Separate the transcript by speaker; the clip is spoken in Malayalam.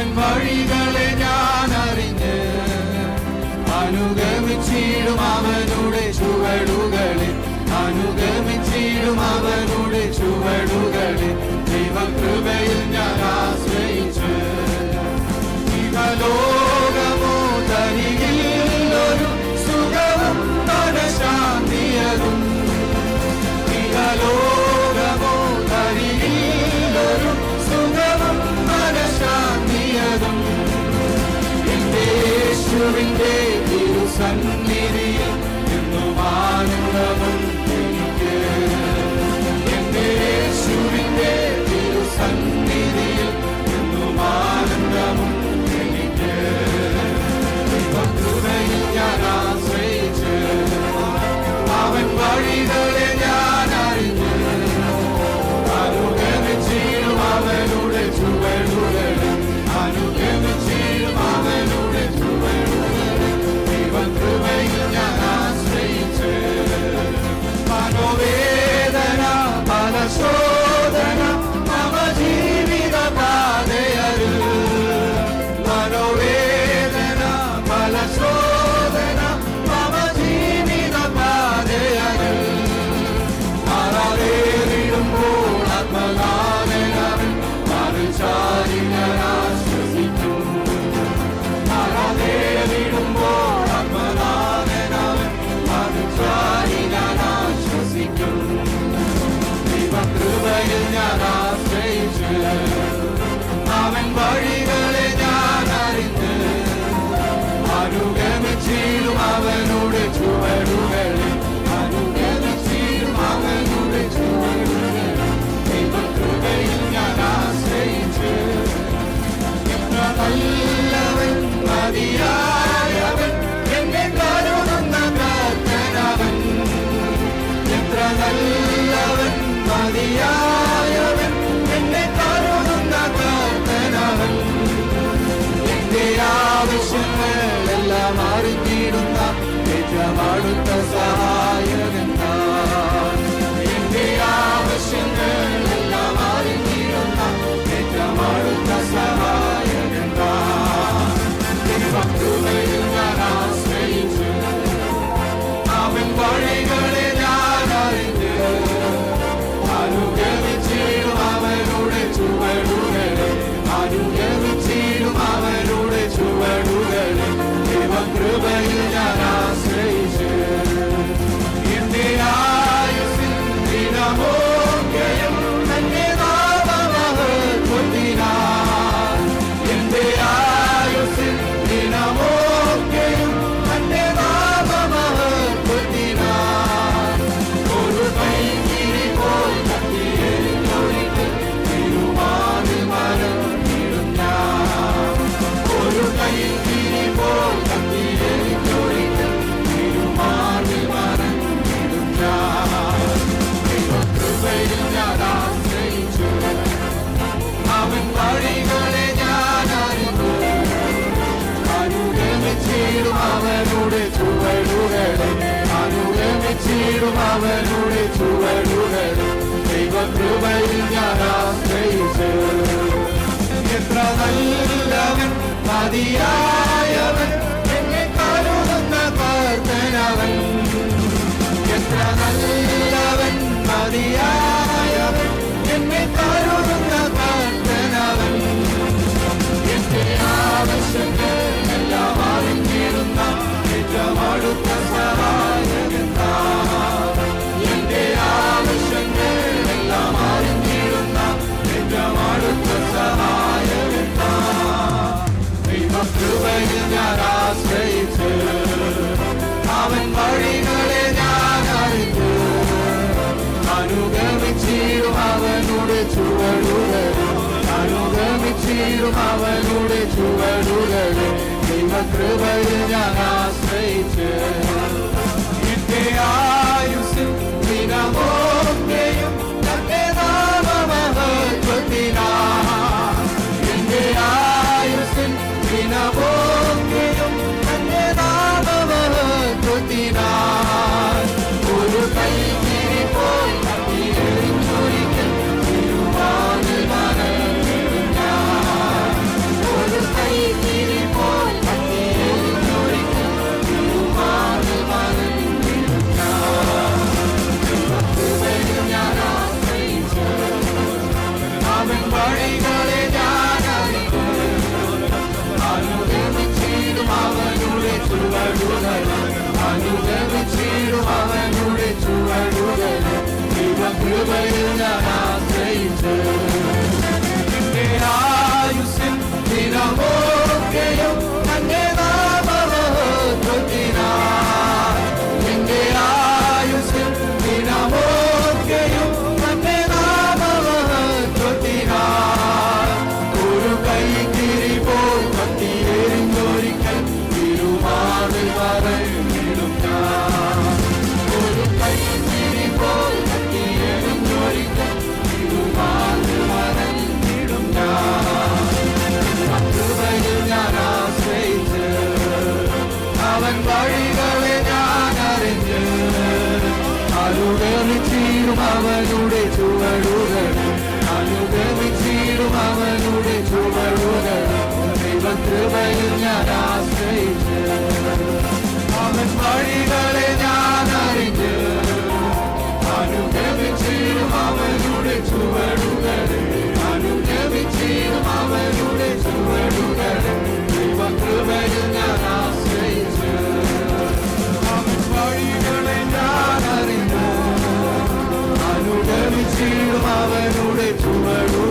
Speaker 1: അവൻ വഴികളെ ഞാൻ അറിഞ്ഞ് അനുഗമിച്ചിടും അവനുടെ ചുവടുകളിൽ, അനുഗമിച്ചിടും അവനുടെ ചുവടുകളിൽ. ദൈവകൃപയിൽ ഞാൻ ആശ്രയിച്ച് ഇഹലോകമോ തരികില്ലൊരു സുഖവും മനഃശാന്തിയതും, ഇഹലോകമോ തരികില്ലൊരു സുഖവും മനഃശാന്തിയതും. എന്റെ യേശുവിന്റെ തിരുസന്നിധിയിൽ എന്നും ആനന്ദവും എനിക്ക്, എന്റെ യേശുവിന്റെ തിരുസന്നിധിയിൽ എന്നും ആനന്ദവും എനിക്ക്. ദൈവകൃപയിൽ ഞാൻ ആശ്രയിച്ച് അവൻ വഴികളെ ഞാൻ അറിഞ്ഞ് അനുഗമിച്ചിടും അവനുടെ ചുവടുകളിൽ, അനുഗമിച്ചിടും അവനുടെ ചുവടുകളിൽ. ദൈവകൃപയിൽ ഞാൻ ആശ്രയിച്ച് മനോവേദന മനശോധന മമ ജീവിത പാതയരുൾ, മനോവേദന മനശോധന മമ ജീവിത പാതയരുൾ. മാറാതേറിടുമ്പോൾ ആത്മനാഥനവൻ മറിച്ചാരി ഞാൻ ആശ്വസിക്കും, മാറാതേറിടുമ്പോൾ ആത്മനാഥനവൻ മറിച്ചാരി ഞാൻ ആശ്വസിക്കും. ദൈവകൃപയിൽ ഞാൻ ആശ്രയിച്ച് അവൻ വഴികളെ ഞാൻ അറിഞ്ഞ് അനുഗമിച്ചിടും അവനുടെ ചുവടുകളിൽ, അനുഗമിച്ചിടും അവനുടെ ചുവടുകളിൽ. ദൈവകൃപയിൽ ഞാൻ ആശ്രയിച്ച് എത്ര നല്ലവൻ മതിയായവൻ എന്നെ കരുതുന്ന പ്രാർത്ഥനവൻ, എത്ര നല്ലവൻ മതിയായവൻ എന്നെ കരുതുന്ന പ്രാർത്ഥനവൻ. എന്റെ ആവശ്യങ്ങളെല്ലാം അറിഞ്ഞിടുന്ന ഏറ്റവും അടുത്ത സഹായകൻ താൻ, എന്റെ ആവശ്യങ്ങളെല്ലാം അറിഞ്ഞിടുന്ന ഏറ്റവും അടുത്ത സഹായകൻ താൻ. ദൈവകൃപയിൽ ഞാൻ ആശ്രയിച്ച് അവൻ വഴികളെ ഞാൻ അറിഞ്ഞ് അനുഗമിച്ചിടും അവനുടെ ചുവടുകളിൽ, അനുഗമിച്ചിടും അവനുടെ ചുവടുകളിൽ. ദൈവകൃപയിൽ ഞാൻ ആശ്രയിച്ച് എന്റെ ആയുസ്സിൽ ദിനമൊക്കെയും തന്റെ നാമമഹത്വത്തിനാൽ, എന്റെ ആയുസ്സിൽ ദിനമൊക്കെയും തന്റെ നാമമഹത്വത്തിനാൽ. ഒരു കൈത്തിരി പോൽ കത്തിയെരിഞ്ഞൊരിക്കൽ തിരുമാറിൽ മറന്നിടും ഞാൻ, ഒരു കൈത്തിരി പോൽ കത്തിയെരിഞ്ഞൊരിക്കൽ തിരുമാറിൽ മറന്നിടും ഞാൻ. ദൈവകൃപയിൽ ഞാൻ ആശ്രയിച്ചു അവൻ വഴികളെ ഞാൻ അറിഞ്ഞു അനുഗമിച്ചിടും അവനുടെ ചുവടുകളിൽ, അനുഗമിച്ചിടും അവനുടെ ചുവടുകളിൽ. ദൈവകൃപയിൽ ഞാൻ ആശ്രയിച്ച് എത്ര നല്ലവൻ മതിയായവൻ എന്നെ കരുതുന്ന പ്രാർത്ഥനവൻ, എത്ര നല്ലവൻ മതിയായവൻ എന്നെ കരുതുന്ന പ്രാർത്ഥനവൻ. എന്റെ ആവശ്യങ്ങൾ എല്ലാം അറിഞ്ഞിടുന്ന ഏറ്റവും അടുത്ത സഹായകൻ താൻ, എന്റെ ആവശ്യങ്ങൾ എല്ലാം അറിഞ്ഞിടുന്ന ഏറ്റവും അടുത്ത സഹായകൻ താൻ. ദൈവകൃപയിൽ ഞാൻ ആശ്രയിച്ച് അവൻ വഴികളെ ഞാൻ അറിഞ്ഞു അനുഗമിച്ചിടും അവനുടെ ചുവടുകളിൽ, അനുഗമിച്ചിടും അവനുടെ ചുവടുകളിൽ. ദൈവകൃപയിൽ ഞാൻ ആശ്രയിച്ച് എന്റെ ആയുസ്സിൽ ദിനമൊക്കെയും തന്റെ നാമമഹത്വത്തിനാൽ, എന്റെ ആയുസ്സിൽ ദിനമൊക്കെയും തന്റെ നാമമഹത്വത്തിനാൽ. ഒരു കൈത്തിരി പോൽ കത്തിയെരിഞ്ഞൊരിക്കൽ തിരുമാറിൽ മറന്നിടും ഞാൻ, ഒരു കൃപയിൽ ഞാൻ ആശ്രയിച്ച് എന്റെ ആയുസ്സിൻ ദിനമൊക്കെയും അങ്ങേ നാമമഹത്വത്തിനായി എന്റെ ആയുസ്സിൻ ദിനമൊക്കെയും അങ്ങേ നാമമഹത്വത്തിനായി ഒരു കൈത്തിരി പോൽ കത്തിയെറിഞ്ഞൊരിക്കൽ തിരുമാറിൽ മറഞ്ഞിടും ഞാൻ ഒരു കൈത്തിരി പോൽ കത്തിയെറിഞ്ഞൊരിക്കൽ തിരുമാറിൽ മറഞ്ഞിടും ഞാൻ കൃപയിൽ ഞാൻ ആശ്രയിച്ച് അവൻ വഴികളെ ഞാൻ അറിഞ്ഞ് അനുഗമിച്ചിടും അവനുടെ ചുവടുകൾ അനുഗമിച്ചിടും അവനുടെ ചുവടുകൾ ദൈവകൃപയിൽ ഞാൻ ആശ്രയിച്ച് അവൻ വഴികളെ ഞാൻ അറിഞ്ഞ് അനുഗമിച്ചിടും അവനുടെ ചുവടുകൾ അനുഗമിച്ചിടും അവനുടെ ചുവടുകൾ ദൈവകൃപയിൽ ഞാൻ ആശ്രയിച്ച് അവൻ വഴികളെ ഞാൻ അറിഞ്ഞ് അനുഗമിച്ചിടും അവനുടെ ചുവടുകൾ